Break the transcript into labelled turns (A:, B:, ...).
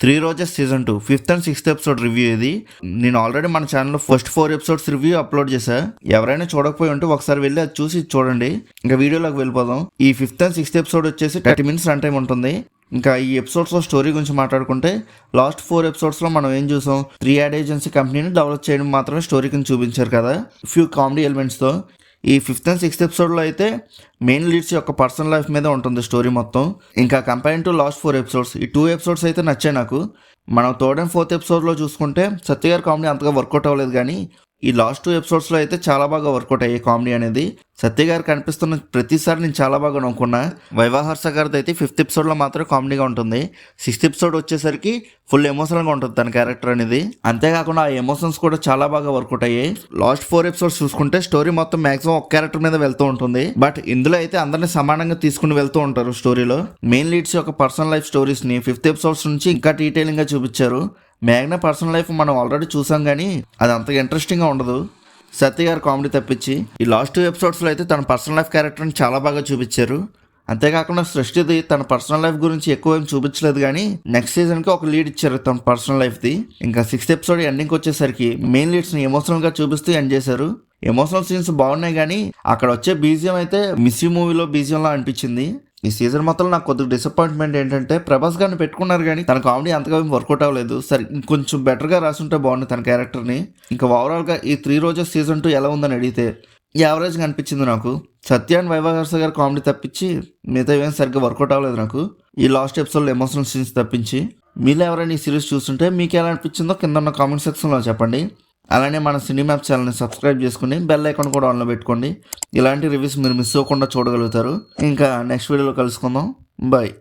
A: Three roses season 2 5th and 6th episode review ఇది. నేను already మన ఛానల్లో ఫస్ట్ 4 ఎపిసోడ్స్ రివ్యూ అప్లోడ్ చేశా. ఎవరైనా చూడకపోయి ఉంటే ఒకసారి వెళ్ళి అది చూసి చూడండి. ఇంకా వీడియోలోకి వెళ్ళిపోదాం. ఈ 5th and 6th ఎపిసోడ్ వచ్చేసి 30 minutes రన్ టైం ఉంటుంది. ఇంకా ఈ ఎపిసోడ్స్లో స్టోరీ గురించి మాట్లాడుకుంటే లాస్ట్ 4 ఎపిసోడ్స్లో మనం ఏం చూసాం, 3 యాడ్ ఏజెన్సీ కంపెనీని డెవలప్ చేయడం మాత్రమే స్టోరీ కింద చూపించారు కదా, ఫ్యూ కామెడీ ఎలిమెంట్స్తో. ఈ 5th and 6th ఎపిసోడ్లో అయితే మెయిన్ లీడ్స్ యొక్క పర్సనల్ లైఫ్ మీద ఉంటుంది స్టోరీ మొత్తం. ఇంకా కంపేర్ టు లాస్ట్ 4 ఎపిసోడ్స్, ఈ 2 ఎపిసోడ్స్ అయితే నచ్చాయి నాకు. మనం 3rd and 4th ఎపిసోడ్లో చూసుకుంటే సత్య గారి కామెడీ అంతగా వర్కౌట్ అవ్వలేదు, కానీ ఈ లాస్ట్ 2 ఎపిసోడ్స్లో అయితే చాలా బాగా వర్కౌట్ అయ్యే కామెడీ అనేది. సత్య గారు కనిపిస్తున్న ప్రతిసారి నేను చాలా బాగా నవ్వుకున్నా. వైవాహర్ష గారిది అయితే 5th ఎపిసోడ్లో మాత్రమే కామెడీగా ఉంటుంది. 6th ఎపిసోడ్ వచ్చేసరికి ఫుల్ ఎమోషనల్గా ఉంటుంది తన క్యారెక్టర్ అనేది. అంతేకాకుండా ఆ ఎమోషన్స్ కూడా చాలా బాగా వర్కౌట్ అయ్యాయి. లాస్ట్ 4 ఎపిసోడ్స్ చూసుకుంటే స్టోరీ మొత్తం మాక్సిమం ఒక క్యారెక్టర్ మీద వెళ్తూ ఉంటుంది, బట్ ఇందులో అయితే అందరినీ సమానంగా తీసుకుని వెళ్తూ ఉంటారు స్టోరీలో. మెయిన్ లీడ్స్ యొక్క పర్సనల్ లైఫ్ స్టోరీస్ని 5th ఎపిసోడ్స్ నుంచి ఇంకా డీటెయిలింగ్గా చూపించారు. మేఘ్నా పర్సనల్ లైఫ్ మనం ఆల్రెడీ చూసాం, కానీ అది అంతగా ఇంట్రెస్టింగ్గా ఉండదు సత్య గారు కామెడీ తప్పించి. ఈ లాస్ట్ 2 ఎపిసోడ్స్లో అయితే తన పర్సనల్ లైఫ్ క్యారెక్టర్ని చాలా బాగా చూపించారు. అంతేకాకుండా సృష్టిది తన పర్సనల్ లైఫ్ గురించి ఎక్కువ ఏం చూపించలేదు, కానీ నెక్స్ట్ సీజన్కి ఒక లీడ్ ఇచ్చారు తన పర్సనల్ లైఫ్ది. ఇంకా 6th ఎపిసోడ్ ఎండింగ్కి వచ్చేసరికి మెయిన్ లీడ్స్ని ఎమోషనల్గా చూపిస్తూ ఎండ్ చేశారు. ఎమోషనల్ సీన్స్ బాగున్నాయి, కానీ అక్కడ వచ్చే బీజియం అయితే మిస్ యూ మూవీలో బీజియంలా అనిపించింది. ఈ సీజన్ మొత్తం నాకు కొద్దిగా డిసప్పాయింట్మెంట్ ఏంటంటే ప్రభాస్ గారిని పెట్టుకున్నారు, కానీ తన కామెడీ అంతగా వర్కౌట్ అవ్వలేదు. సరే, ఇంకొంచెం బెటర్గా రాసుంటే బాగుంది తన క్యారెక్టర్ని. ఇంకా ఓవరాల్గా ఈ 3 రోజెస్ సీజన్ 2 ఎలా ఉందని అడిగితే యావరేజ్గా అనిపించింది నాకు. సత్య అండ్ వైవాహర్ష గారి కామెడీ తప్పించి మిగతా ఏం సరిగ్గా వర్కౌట్ అవ్వలేదు నాకు ఈ లాస్ట్ ఎపిసోడ్లో ఎమోషనల్ సీన్స్ తప్పించి. మీలో ఎవరైనా ఈ సిరీస్ చూస్తుంటే మీకు ఎలా అనిపించిందో కింద ఉన్న కామెంట్ సెక్షన్లో చెప్పండి. అలానే మన సినిమాప్ ఛానల్ని సబ్స్క్రైబ్ చేసుకుని బెల్ ఐకాన్ కూడా ఆన్లో పెట్టుకోండి. ఇలాంటి రివ్యూస్ మీరు మిస్ అవ్వకుండా చూడగలుగుతారు. ఇంకా నెక్స్ట్ వీడియోలో కలుసుకుందాం. బాయ్.